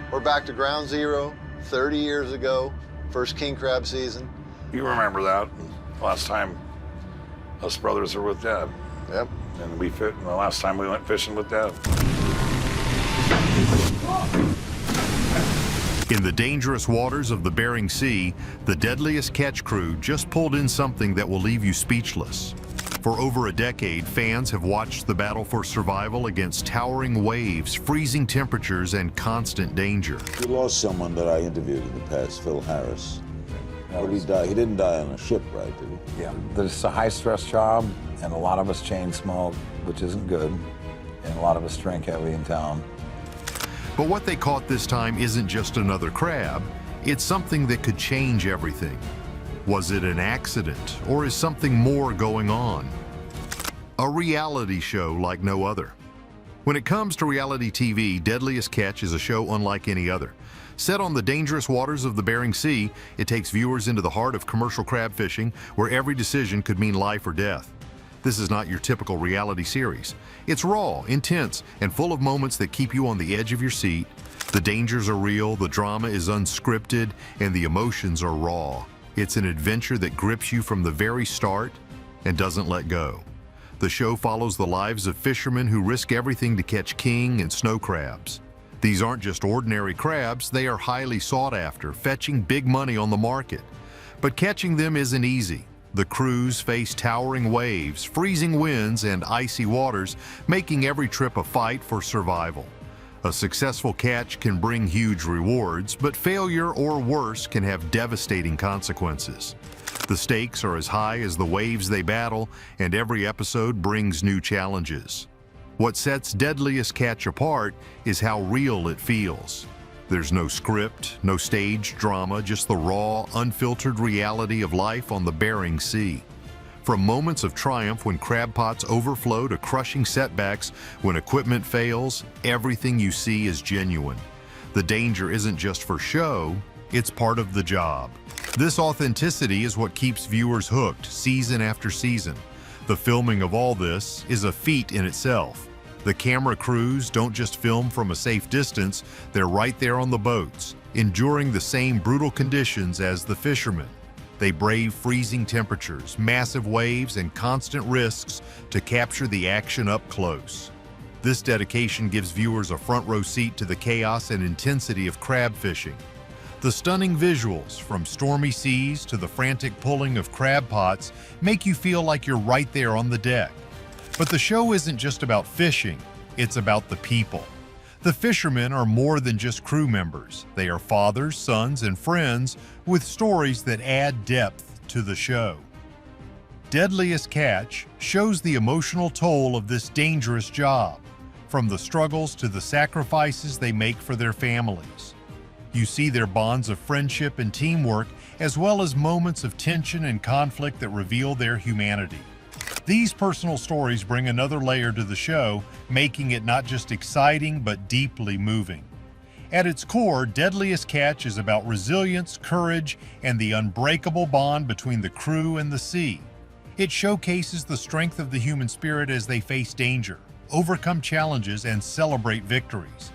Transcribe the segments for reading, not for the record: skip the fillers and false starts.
We're back to ground zero, 30 years ago, first king crab season. You remember that last time us brothers were with Dad. Yep. And the last time we went fishing with Dad. In the dangerous waters of the Bering Sea, the Deadliest Catch crew just pulled in something that will leave you speechless. For over a decade, fans have watched the battle for survival against towering waves, freezing temperatures, and constant danger. We lost someone that I interviewed in the past, Phil Harris. How did he die? He didn't die on a ship, right, did he? Yeah, it's a high-stress job, and a lot of us chain smoke, which isn't good, and a lot of us drink heavy in town. But what they caught this time isn't just another crab, it's something that could change everything. Was it an accident, or is something more going on? A reality show like no other. When it comes to reality TV, Deadliest Catch is a show unlike any other. Set on the dangerous waters of the Bering Sea, it takes viewers into the heart of commercial crab fishing, where every decision could mean life or death. This is not your typical reality series. It's raw, intense, and full of moments that keep you on the edge of your seat. The dangers are real, the drama is unscripted, and the emotions are raw. It's an adventure that grips you from the very start and doesn't let go. The show follows the lives of fishermen who risk everything to catch king and snow crabs. These aren't just ordinary crabs, they are highly sought after, fetching big money on the market. But catching them isn't easy. The crews face towering waves, freezing winds, and icy waters, making every trip a fight for survival. A successful catch can bring huge rewards, but failure or worse can have devastating consequences. The stakes are as high as the waves they battle, and every episode brings new challenges. What sets Deadliest Catch apart is how real it feels. There's no script, no staged drama, just the raw, unfiltered reality of life on the Bering Sea. From moments of triumph when crab pots overflow to crushing setbacks when equipment fails, everything you see is genuine. The danger isn't just for show, it's part of the job. This authenticity is what keeps viewers hooked season after season. The filming of all this is a feat in itself. The camera crews don't just film from a safe distance, they're right there on the boats, enduring the same brutal conditions as the fishermen. They brave freezing temperatures, massive waves, and constant risks to capture the action up close. This dedication gives viewers a front row seat to the chaos and intensity of crab fishing. The stunning visuals, from stormy seas to the frantic pulling of crab pots, make you feel like you're right there on the deck. But the show isn't just about fishing, it's about the people. The fishermen are more than just crew members. They are fathers, sons, and friends with stories that add depth to the show. Deadliest Catch shows the emotional toll of this dangerous job, from the struggles to the sacrifices they make for their families. You see their bonds of friendship and teamwork, as well as moments of tension and conflict that reveal their humanity. These personal stories bring another layer to the show, making it not just exciting, but deeply moving. At its core, Deadliest Catch is about resilience, courage, and the unbreakable bond between the crew and the sea. It showcases the strength of the human spirit as they face danger, overcome challenges, and celebrate victories.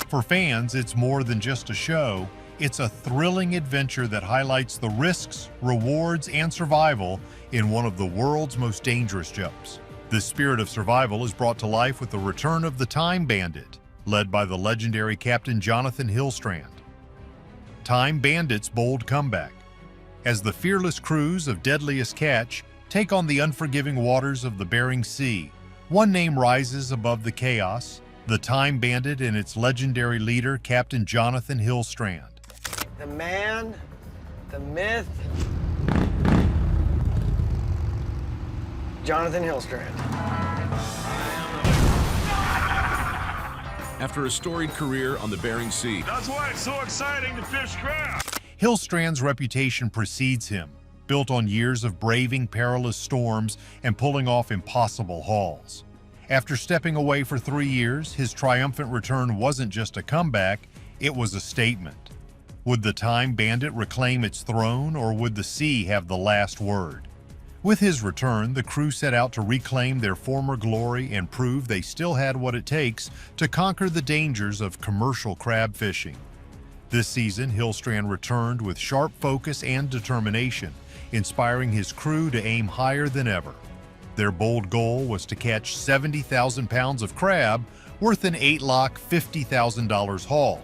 For fans, it's more than just a show. It's a thrilling adventure that highlights the risks, rewards, and survival in one of the world's most dangerous jobs. This spirit of survival is brought to life with the return of the Time Bandit, led by the legendary Captain Jonathan Hillstrand. Time Bandit's bold comeback. As the fearless crews of Deadliest Catch take on the unforgiving waters of the Bering Sea, one name rises above the chaos: the Time Bandit and its legendary leader, Captain Jonathan Hillstrand. The man, the myth, Jonathan Hillstrand. After a storied career on the Bering Sea, That's why it's so exciting to fish crab. Hillstrand's reputation precedes him, built on years of braving perilous storms and pulling off impossible hauls. After stepping away for 3 years, his triumphant return wasn't just a comeback, it was a statement. Would the Time Bandit reclaim its throne, or would the sea have the last word? With his return, the crew set out to reclaim their former glory and prove they still had what it takes to conquer the dangers of commercial crab fishing. This season, Hillstrand returned with sharp focus and determination, inspiring his crew to aim higher than ever. Their bold goal was to catch 70,000 pounds of crab worth an 8-lock, $50,000 haul.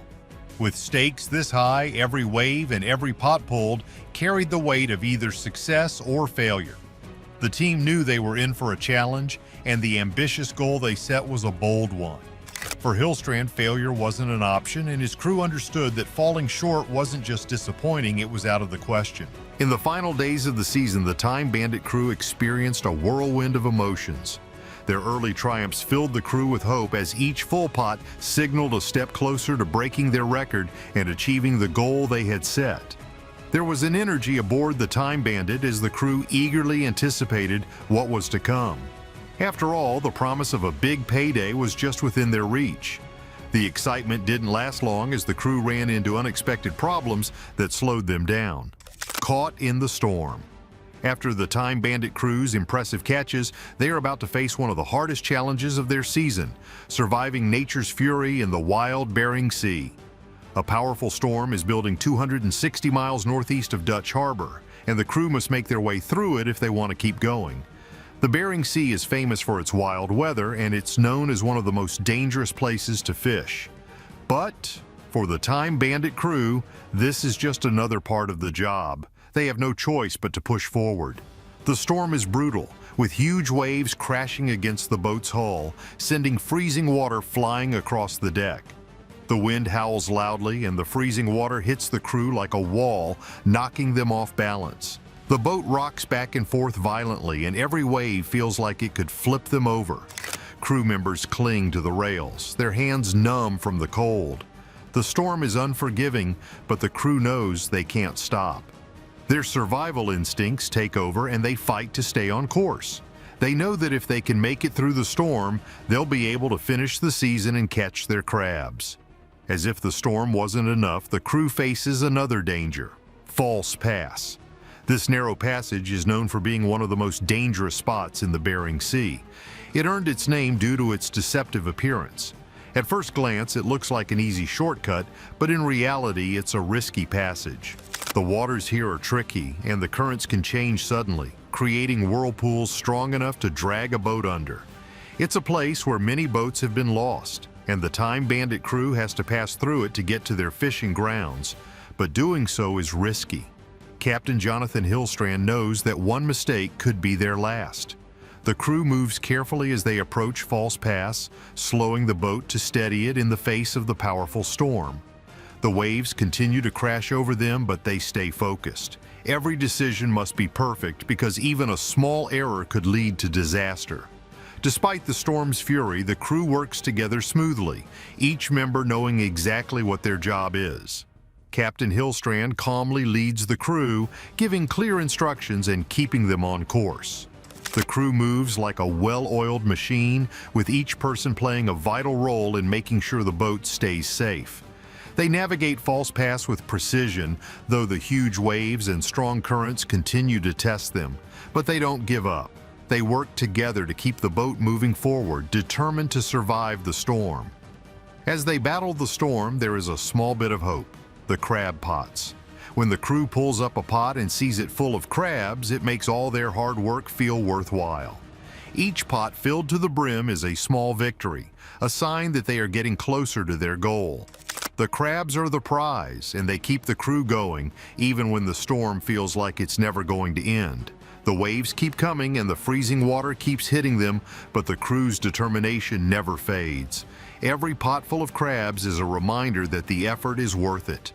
With stakes this high, every wave and every pot pulled carried the weight of either success or failure. The team knew they were in for a challenge, and the ambitious goal they set was a bold one. For Hillstrand, failure wasn't an option, and his crew understood that falling short wasn't just disappointing, it was out of the question. In the final days of the season, the Time Bandit crew experienced a whirlwind of emotions. Their early triumphs filled the crew with hope as each full pot signaled a step closer to breaking their record and achieving the goal they had set. There was an energy aboard the Time Bandit as the crew eagerly anticipated what was to come. After all, the promise of a big payday was just within their reach. The excitement didn't last long as the crew ran into unexpected problems that slowed them down. Caught in the storm. After the Time Bandit crew's impressive catches, they are about to face one of the hardest challenges of their season, surviving nature's fury in the wild Bering Sea. A powerful storm is building 260 miles northeast of Dutch Harbor, and the crew must make their way through it if they want to keep going. The Bering Sea is famous for its wild weather, and it's known as one of the most dangerous places to fish. But for the Time Bandit crew, this is just another part of the job. They have no choice but to push forward. The storm is brutal, with huge waves crashing against the boat's hull, sending freezing water flying across the deck. The wind howls loudly, and the freezing water hits the crew like a wall, knocking them off balance. The boat rocks back and forth violently, and every wave feels like it could flip them over. Crew members cling to the rails, their hands numb from the cold. The storm is unforgiving, but the crew knows they can't stop. Their survival instincts take over, and they fight to stay on course. They know that if they can make it through the storm, they'll be able to finish the season and catch their crabs. As if the storm wasn't enough, the crew faces another danger: False Pass. This narrow passage is known for being one of the most dangerous spots in the Bering Sea. It earned its name due to its deceptive appearance. At first glance, it looks like an easy shortcut, but in reality, it's a risky passage. The waters here are tricky, and the currents can change suddenly, creating whirlpools strong enough to drag a boat under. It's a place where many boats have been lost, and the Time Bandit crew has to pass through it to get to their fishing grounds. But doing so is risky. Captain Jonathan Hillstrand knows that one mistake could be their last. The crew moves carefully as they approach False Pass, slowing the boat to steady it in the face of the powerful storm. The waves continue to crash over them, but they stay focused. Every decision must be perfect because even a small error could lead to disaster. Despite the storm's fury, the crew works together smoothly, each member knowing exactly what their job is. Captain Hillstrand calmly leads the crew, giving clear instructions and keeping them on course. The crew moves like a well-oiled machine, with each person playing a vital role in making sure the boat stays safe. They navigate False Pass with precision, though the huge waves and strong currents continue to test them. But they don't give up. They work together to keep the boat moving forward, determined to survive the storm. As they battle the storm, there is a small bit of hope: the crab pots. When the crew pulls up a pot and sees it full of crabs, it makes all their hard work feel worthwhile. Each pot filled to the brim is a small victory, a sign that they are getting closer to their goal. The crabs are the prize, and they keep the crew going, even when the storm feels like it's never going to end. The waves keep coming and the freezing water keeps hitting them, but the crew's determination never fades. Every pot full of crabs is a reminder that the effort is worth it.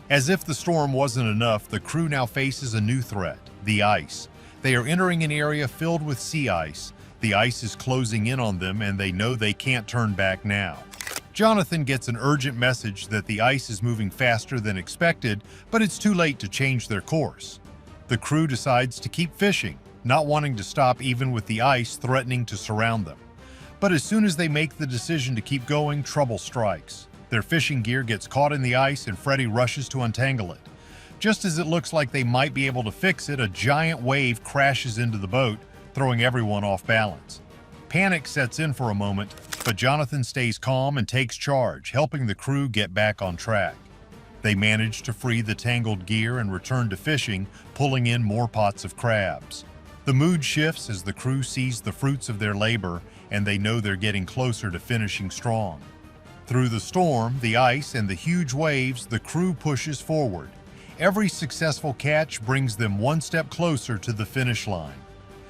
As if the storm wasn't enough, the crew now faces a new threat: the ice. They are entering an area filled with sea ice. The ice is closing in on them, and they know they can't turn back now. Jonathan gets an urgent message that the ice is moving faster than expected, but it's too late to change their course. The crew decides to keep fishing, not wanting to stop even with the ice threatening to surround them. But as soon as they make the decision to keep going, trouble strikes. Their fishing gear gets caught in the ice, and Freddie rushes to untangle it. Just as it looks like they might be able to fix it, a giant wave crashes into the boat, throwing everyone off balance. Panic sets in for a moment, but Jonathan stays calm and takes charge, helping the crew get back on track. They manage to free the tangled gear and return to fishing, pulling in more pots of crabs. The mood shifts as the crew sees the fruits of their labor, and they know they're getting closer to finishing strong. Through the storm, the ice, and the huge waves, the crew pushes forward. Every successful catch brings them one step closer to the finish line.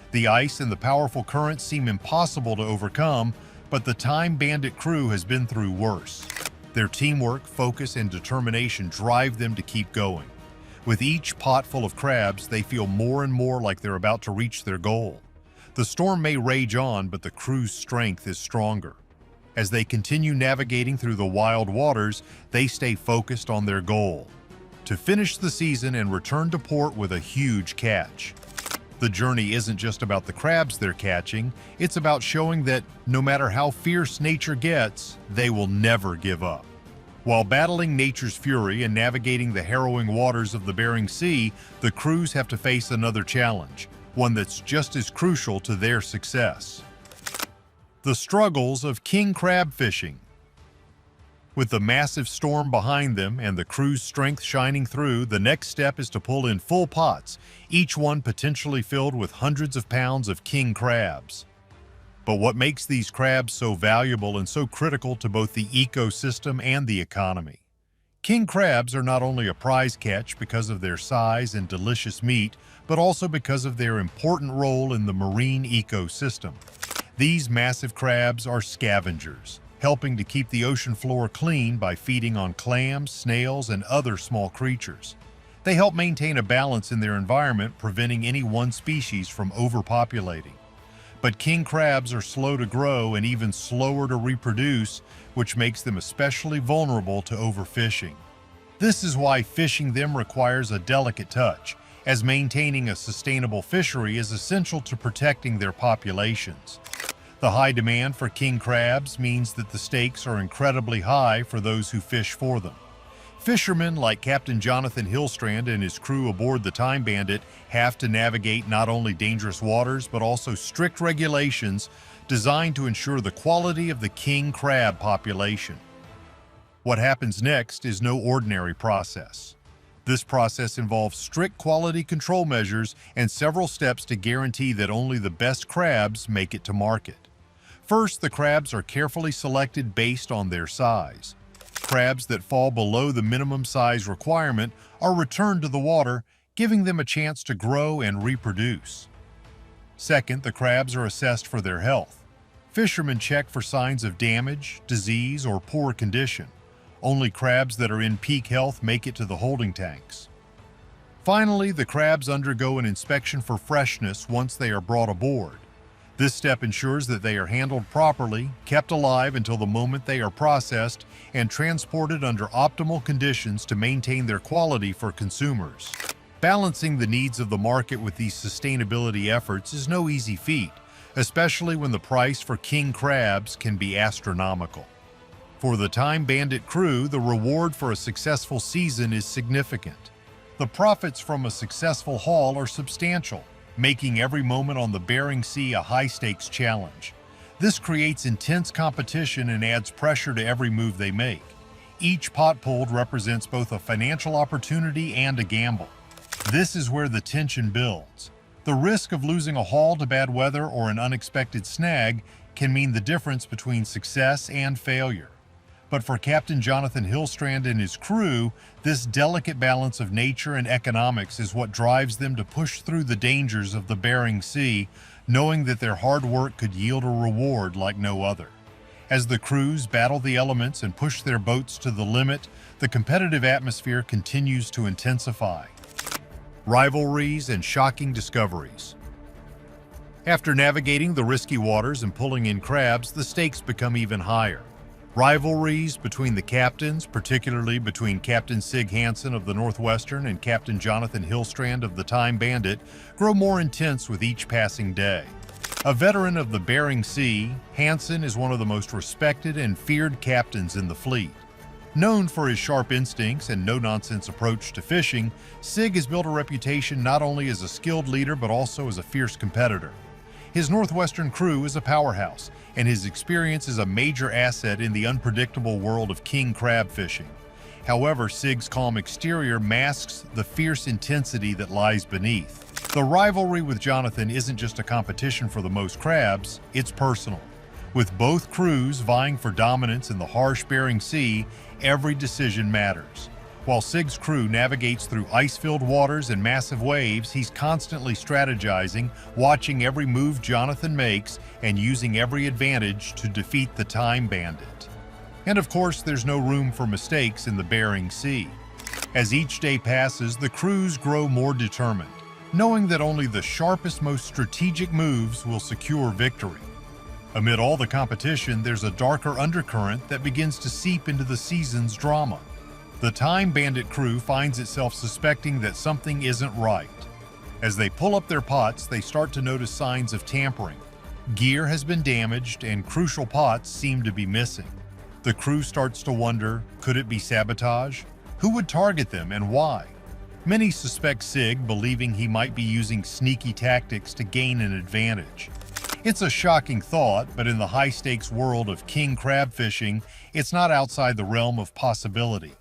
The ice and the powerful currents seem impossible to overcome, but the Time Bandit crew has been through worse. Their teamwork, focus, and determination drive them to keep going. With each pot full of crabs, they feel more and more like they're about to reach their goal. The storm may rage on, but the crew's strength is stronger. As they continue navigating through the wild waters, they stay focused on their goal: to finish the season and return to port with a huge catch. The journey isn't just about the crabs they're catching, it's about showing that no matter how fierce nature gets, they will never give up. While battling nature's fury and navigating the harrowing waters of the Bering Sea, the crews have to face another challenge, one that's just as crucial to their success: the struggles of king crab fishing. With the massive storm behind them and the crew's strength shining through, the next step is to pull in full pots, each one potentially filled with hundreds of pounds of king crabs. But what makes these crabs so valuable and so critical to both the ecosystem and the economy? King crabs are not only a prize catch because of their size and delicious meat, but also because of their important role in the marine ecosystem. These massive crabs are scavengers, helping to keep the ocean floor clean by feeding on clams, snails, and other small creatures. They help maintain a balance in their environment, preventing any one species from overpopulating. But king crabs are slow to grow and even slower to reproduce, which makes them especially vulnerable to overfishing. This is why fishing them requires a delicate touch, as maintaining a sustainable fishery is essential to protecting their populations. The high demand for king crabs means that the stakes are incredibly high for those who fish for them. Fishermen like Captain Jonathan Hillstrand and his crew aboard the Time Bandit have to navigate not only dangerous waters but also strict regulations designed to ensure the quality of the king crab population. What happens next is no ordinary process. This process involves strict quality control measures and several steps to guarantee that only the best crabs make it to market. First, the crabs are carefully selected based on their size. Crabs that fall below the minimum size requirement are returned to the water, giving them a chance to grow and reproduce. Second, the crabs are assessed for their health. Fishermen check for signs of damage, disease, or poor condition. Only crabs that are in peak health make it to the holding tanks. Finally, the crabs undergo an inspection for freshness once they are brought aboard. This step ensures that they are handled properly, kept alive until the moment they are processed, and transported under optimal conditions to maintain their quality for consumers. Balancing the needs of the market with these sustainability efforts is no easy feat, especially when the price for king crabs can be astronomical. For the Time Bandit crew, the reward for a successful season is significant. The profits from a successful haul are substantial, making every moment on the Bering Sea a high-stakes challenge. This creates intense competition and adds pressure to every move they make. Each pot pulled represents both a financial opportunity and a gamble. This is where the tension builds. The risk of losing a haul to bad weather or an unexpected snag can mean the difference between success and failure. But for Captain Jonathan Hillstrand and his crew, this delicate balance of nature and economics is what drives them to push through the dangers of the Bering Sea, knowing that their hard work could yield a reward like no other. As the crews battle the elements and push their boats to the limit, the competitive atmosphere continues to intensify. Rivalries and shocking discoveries. After navigating the risky waters and pulling in crabs, the stakes become even higher. Rivalries between the captains, particularly between Captain Sig Hansen of the Northwestern and Captain Jonathan Hillstrand of the Time Bandit, grow more intense with each passing day. A veteran of the Bering Sea, Hansen is one of the most respected and feared captains in the fleet. Known for his sharp instincts and no-nonsense approach to fishing, Sig has built a reputation not only as a skilled leader but also as a fierce competitor. His Northwestern crew is a powerhouse, and his experience is a major asset in the unpredictable world of king crab fishing. However, Sig's calm exterior masks the fierce intensity that lies beneath. The rivalry with Jonathan isn't just a competition for the most crabs, it's personal. With both crews vying for dominance in the harsh Bering Sea, every decision matters. While Sig's crew navigates through ice-filled waters and massive waves, he's constantly strategizing, watching every move Jonathan makes, and using every advantage to defeat the Time Bandit. And of course, there's no room for mistakes in the Bering Sea. As each day passes, the crews grow more determined, knowing that only the sharpest, most strategic moves will secure victory. Amid all the competition, there's a darker undercurrent that begins to seep into the season's drama. The Time Bandit crew finds itself suspecting that something isn't right. As they pull up their pots, they start to notice signs of tampering. Gear has been damaged and crucial pots seem to be missing. The crew starts to wonder, could it be sabotage? Who would target them and why? Many suspect Sig, believing he might be using sneaky tactics to gain an advantage. It's a shocking thought, but in the high-stakes world of king crab fishing, it's not outside the realm of possibility.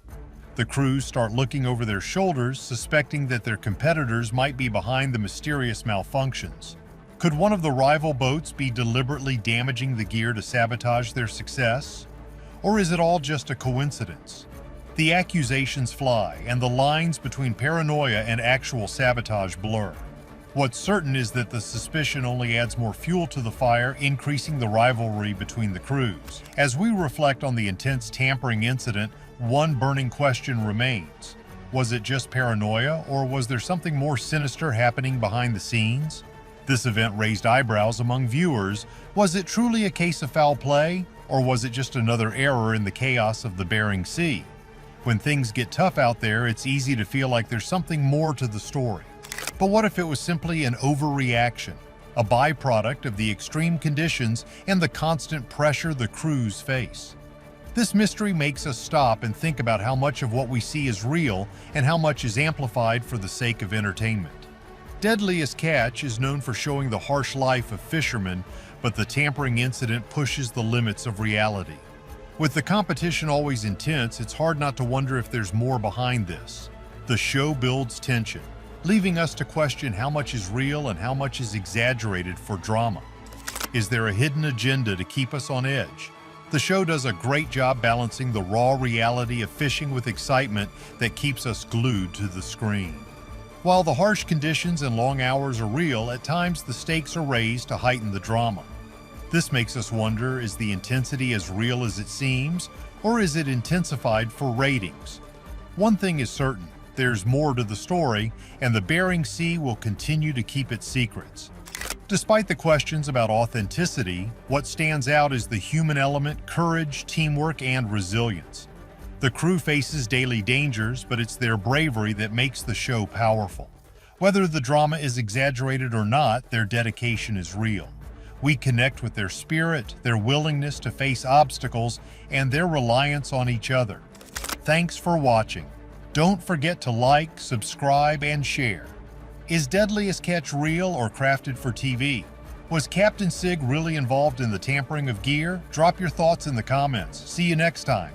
The crews start looking over their shoulders, suspecting that their competitors might be behind the mysterious malfunctions. Could one of the rival boats be deliberately damaging the gear to sabotage their success? Or is it all just a coincidence? The accusations fly, and the lines between paranoia and actual sabotage blur. What's certain is that the suspicion only adds more fuel to the fire, increasing the rivalry between the crews. As we reflect on the intense tampering incident, one burning question remains. Was it just paranoia, or was there something more sinister happening behind the scenes? This event raised eyebrows among viewers. Was it truly a case of foul play, or was it just another error in the chaos of the Bering Sea? When things get tough out there, it's easy to feel like there's something more to the story. But what if it was simply an overreaction, a byproduct of the extreme conditions and the constant pressure the crews face? This mystery makes us stop and think about how much of what we see is real and how much is amplified for the sake of entertainment. Deadliest Catch is known for showing the harsh life of fishermen, but the tampering incident pushes the limits of reality. With the competition always intense, it's hard not to wonder if there's more behind this. The show builds tension, leaving us to question how much is real and how much is exaggerated for drama. Is there a hidden agenda to keep us on edge? The show does a great job balancing the raw reality of fishing with excitement that keeps us glued to the screen. While the harsh conditions and long hours are real, at times the stakes are raised to heighten the drama. This makes us wonder, is the intensity as real as it seems, or is it intensified for ratings? One thing is certain, there's more to the story, and the Bering Sea will continue to keep its secrets. Despite the questions about authenticity, what stands out is the human element, courage, teamwork, and resilience. The crew faces daily dangers, but it's their bravery that makes the show powerful. Whether the drama is exaggerated or not, their dedication is real. We connect with their spirit, their willingness to face obstacles, and their reliance on each other. Thanks for watching. Don't forget to like, subscribe, and share. Is Deadliest Catch real or crafted for TV? Was Captain Sig really involved in the tampering of gear? Drop your thoughts in the comments. See you next time.